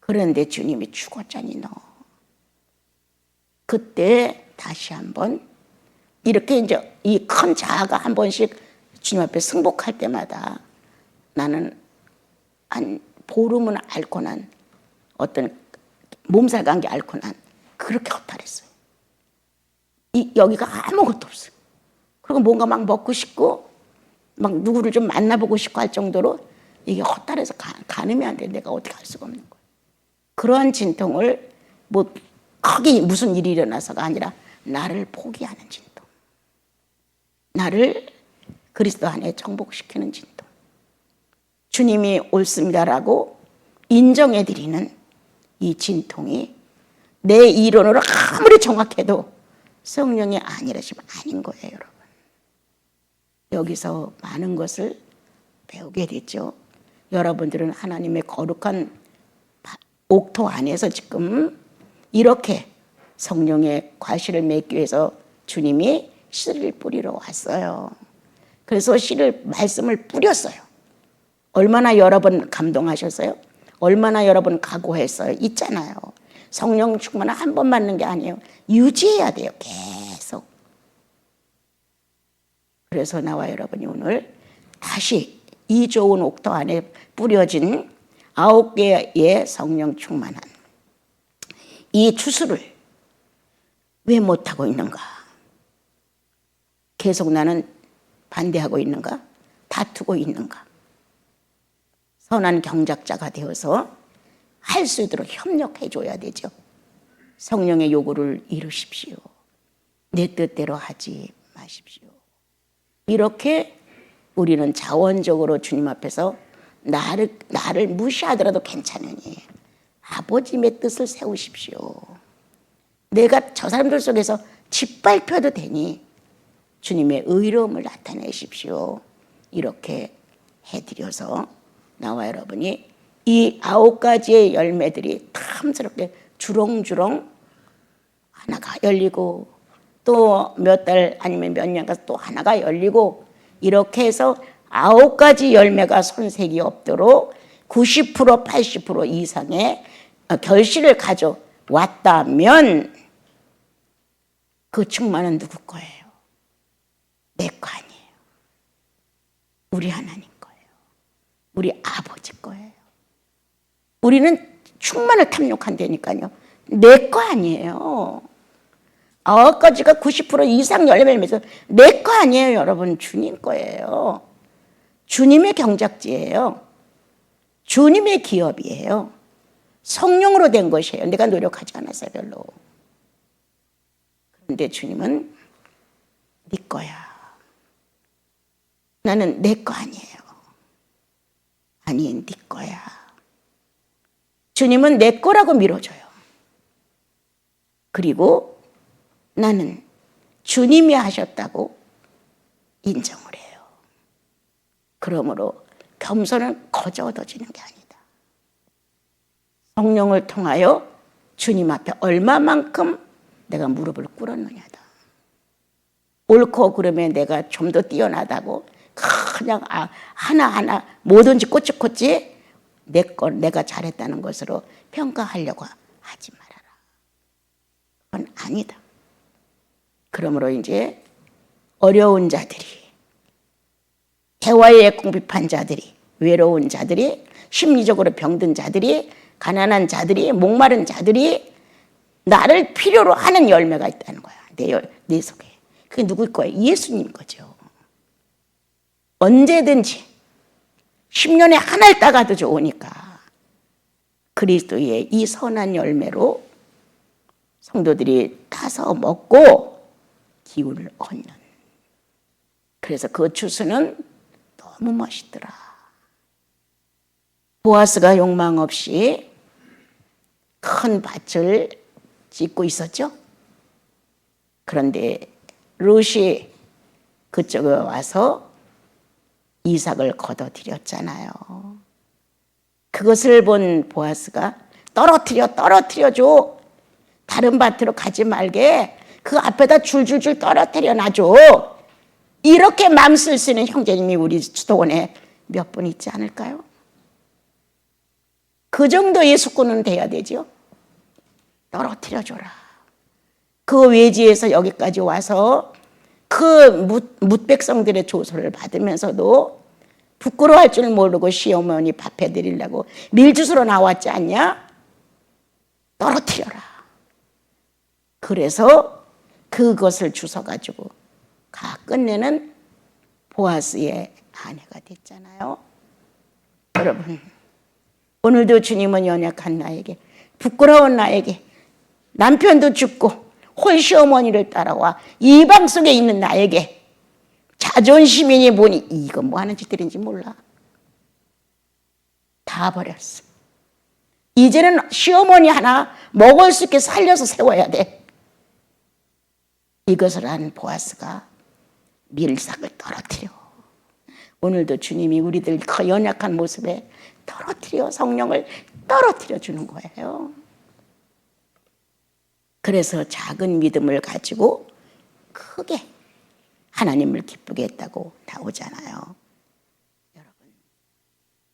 S1: 그런데 주님이 죽었잖니 너. 그때 다시 한번 이렇게 이제 이 큰 자아가 한 번씩 주님 앞에 승복할 때마다 나는 한 보름은 앓고 난 어떤 몸살 감기 앓고 난 그렇게 허탈했어요. 여기가 아무것도 없어요. 그리고 뭔가 막 먹고 싶고 막 누구를 좀 만나보고 싶고 할 정도로 이게 허탈해서 가늠이 안 돼. 내가 어떻게 할 수가 없는 거예요. 그러한 진통을 뭐 크게 무슨 일이 일어나서가 아니라 나를 포기하는 진통, 나를 그리스도 안에 정복시키는 진통, 주님이 옳습니다라고 인정해드리는 이 진통이 내 이론으로 아무리 정확해도 성령이 아니라시면 아닌 거예요, 여러분. 여기서 많은 것을 배우게 됐죠. 여러분들은 하나님의 거룩한 옥토 안에서 지금 이렇게 성령의 과실을 맺기 위해서 주님이 씨를 뿌리러 왔어요. 그래서 말씀을 뿌렸어요. 얼마나 여러분 감동하셨어요? 얼마나 여러분 각오했어요? 있잖아요. 성령 충만은 한 번 맞는 게 아니에요. 유지해야 돼요. 계속. 그래서 나와 여러분이 오늘 다시 이 좋은 옥토 안에 뿌려진 9개의 성령 충만한 이 추수를 왜 못하고 있는가? 계속 나는 반대하고 있는가? 다투고 있는가? 선한 경작자가 되어서 할 수 있도록 협력해 줘야 되죠. 성령의 요구를 이루십시오. 내 뜻대로 하지 마십시오. 이렇게 우리는 자원적으로 주님 앞에서 나를 무시하더라도 괜찮으니 아버지의 뜻을 세우십시오. 내가 저 사람들 속에서 짓밟혀도 되니 주님의 의로움을 나타내십시오. 이렇게 해드려서 나와 여러분이 이 9가지의 열매들이 탐스럽게 주렁주렁 하나가 열리고 또 몇 달 아니면 몇 년 가서 또 하나가 열리고 이렇게 해서 9가지 열매가 손색이 없도록 90% 80% 이상의 결실을 가져왔다면 그 충만은 누구 거예요? 내 거 아니에요. 우리 하나님 거예요. 우리 아버지 거예요. 우리는 충만을 탐욕한다니까요. 내 거 아니에요. 9가지가 90% 이상 열매를 맺어서 내 거 아니에요, 여러분. 주님 거예요. 주님의 경작지예요. 주님의 기업이에요. 성령으로 된 것이에요. 내가 노력하지 않았어요, 별로. 그런데 주님은 네 거야. 나는 내 거 아니에요. 아니, 네 거야. 주님은 내 거라고 밀어줘요. 그리고 나는 주님이 하셨다고 인정을 해요. 그러므로 겸손은 거저 얻어지는 게 아니다. 성령을 통하여 주님 앞에 얼마만큼 내가 무릎을 꿇었느냐다. 옳고 그름에 내가 좀 더 뛰어나다고 그냥 하나하나 뭐든지 꼬치꼬치 내가 잘했다는 것으로 평가하려고 하지 말아라. 그건 아니다. 그러므로 이제 어려운 자들이, 대화에 궁핍한 자들이, 외로운 자들이, 심리적으로 병든 자들이, 가난한 자들이, 목마른 자들이 나를 필요로 하는 열매가 있다는 거야. 내 속에. 그게 누구일 거예요? 예수님 거죠. 언제든지 10년에 하나를 따가도 좋으니까 그리스도의 이 선한 열매로 성도들이 따서 먹고 기운을 얻는. 그래서 그 추수는 너무 멋있더라. 보아스가 욕망 없이 큰 밭을 짓고 있었죠. 그런데 룻이 그쪽에 와서 이삭을 거둬들였잖아요. 그것을 본 보아스가 떨어뜨려줘. 다른 밭으로 가지 말게. 그 앞에다 줄줄줄 떨어뜨려 놔줘. 이렇게 마음 쓸 수 있는 형제님이 우리 수도원에 몇 분 있지 않을까요? 그 정도의 숙고는 돼야 되죠. 떨어뜨려줘라. 그 외지에서 여기까지 와서 그 뭇백성들의 조소를 받으면서도 부끄러워할 줄 모르고 시어머니 밥 해드리려고 밀주스로 나왔지 않냐? 떨어뜨려라. 그래서 그것을 주워가지고 끝내는 보아스의 아내가 됐잖아요. 여러분, 오늘도 주님은 연약한 나에게, 부끄러운 나에게, 남편도 죽고 홀시어머니를 따라와 이방 속에 있는 나에게 자존심이니 뭐니, 이거 뭐 하는 짓들인지 몰라. 다 버렸어. 이제는 시어머니 하나 먹을 수 있게 살려서 세워야 돼. 이것을 한 보아스가 밀삭을 떨어뜨려. 오늘도 주님이 우리들 그 연약한 모습에 떨어뜨려, 성령을 떨어뜨려 주는 거예요. 그래서 작은 믿음을 가지고 크게 하나님을 기쁘게 했다고 나오잖아요. 여러분,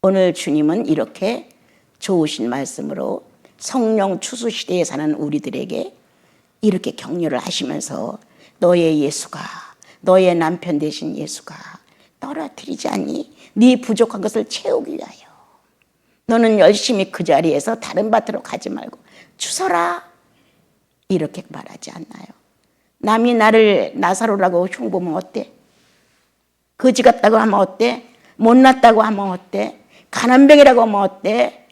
S1: 오늘 주님은 이렇게 좋으신 말씀으로 성령 추수 시대에 사는 우리들에게 이렇게 격려를 하시면서 너의 예수가, 너의 남편 되신 예수가 떨어뜨리지 않니? 네 부족한 것을 채우기 위하여 너는 열심히 그 자리에서 다른 밭으로 가지 말고 주서라. 이렇게 말하지 않나요? 남이 나를 나사로라고 흉보면 어때? 거지 같다고 하면 어때? 못났다고 하면 어때? 가난병이라고 하면 어때?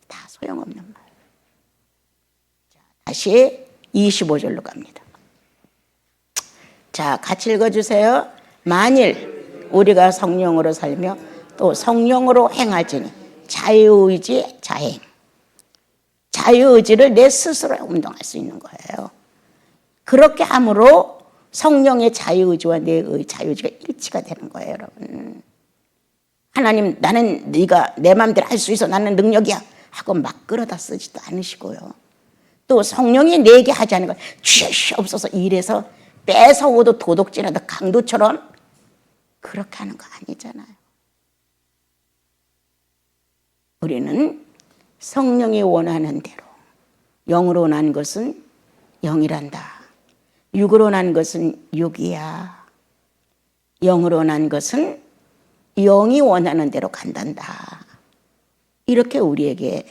S1: 다 소용없는 말. 자, 다시 25절로 갑니다. 자, 같이 읽어주세요. 만일 우리가 성령으로 살며 또 성령으로 행하지니 자유의지 자행. 자유의지를 내 스스로 운동할 수 있는 거예요. 그렇게 함으로 성령의 자유의지와 내 자유의지가 일치가 되는 거예요, 여러분. 하나님, 나는 네가 내 마음대로 할 수 있어, 나는 능력이야 하고 막 끌어다 쓰지도 않으시고요. 또 성령이 내게 하지 않은 걸 주시옵소서 이래서 뺏어오도 도둑질하다 강도처럼 그렇게 하는 거 아니잖아요. 우리는 성령이 원하는 대로, 영으로 난 것은 영이란다. 육으로 난 것은 육이야. 영으로 난 것은 영이 원하는 대로 간단다. 이렇게 우리에게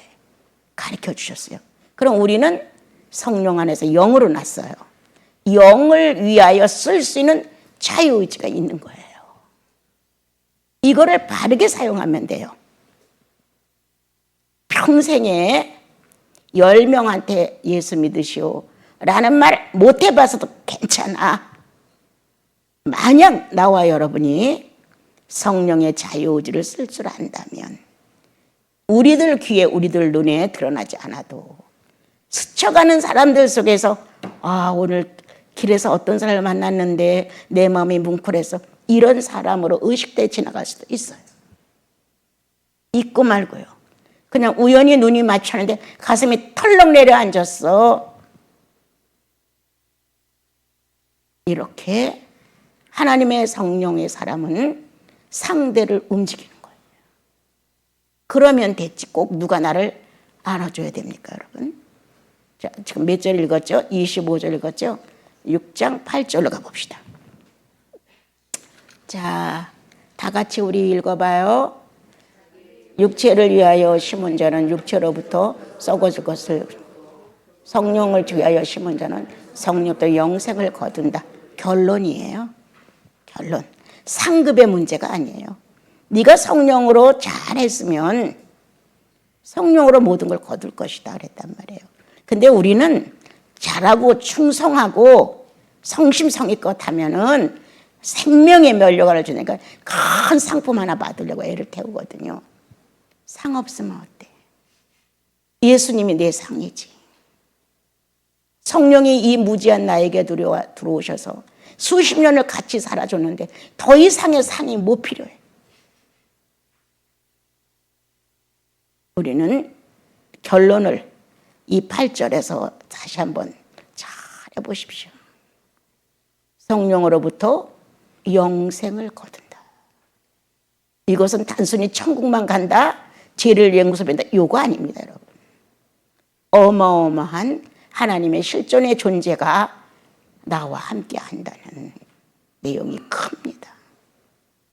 S1: 가르쳐 주셨어요. 그럼 우리는 성령 안에서 영으로 났어요. 영을 위하여 쓸 수 있는 자유의지가 있는 거예요. 이거를 바르게 사용하면 돼요. 평생에 10명한테 예수 믿으시오 라는 말 못 해봐서도 괜찮아. 만약 나와 여러분이 성령의 자유의지를 쓸 줄 안다면 우리들 귀에 우리들 눈에 드러나지 않아도 스쳐가는 사람들 속에서 오늘 길에서 어떤 사람을 만났는데 내 마음이 뭉클해서 이런 사람으로 의식돼 지나갈 수도 있어요. 있고 말고요. 그냥 우연히 눈이 마주쳤는데 가슴이 털렁 내려앉았어. 이렇게 하나님의 성령의 사람은 상대를 움직이는 거예요. 그러면 됐지. 꼭 누가 나를 알아줘야 됩니까, 여러분? 자, 지금 몇 절 읽었죠? 25절 읽었죠? 6장 8절로 가봅시다. 자, 다 같이 우리 읽어봐요. 육체를 위하여 심은 자는 육체로부터 썩어질 것을, 성령을 위하여 심은 자는 성령부터 영생을 거둔다. 결론이에요. 결론. 상급의 문제가 아니에요. 네가 성령으로 잘했으면 성령으로 모든 걸 거둘 것이다 그랬단 말이에요. 근데 우리는 잘하고 충성하고 성심성의껏 하면은 생명의 면류관을 주니까 큰 상품 하나 받으려고 애를 태우거든요. 상 없으면 어때? 예수님이 내 상이지. 성령이 이 무지한 나에게 들어오셔서 수십 년을 같이 살아줬는데 더 이상의 상이 뭐 필요해? 우리는 결론을 이 8절에서 다시 한번 잘 해보십시오. 성령으로부터 영생을 거둔다. 이것은 단순히 천국만 간다, 죄를 용서받는다, 이거 아닙니다, 여러분. 어마어마한 하나님의 실존의 존재가 나와 함께 한다는 내용이 큽니다.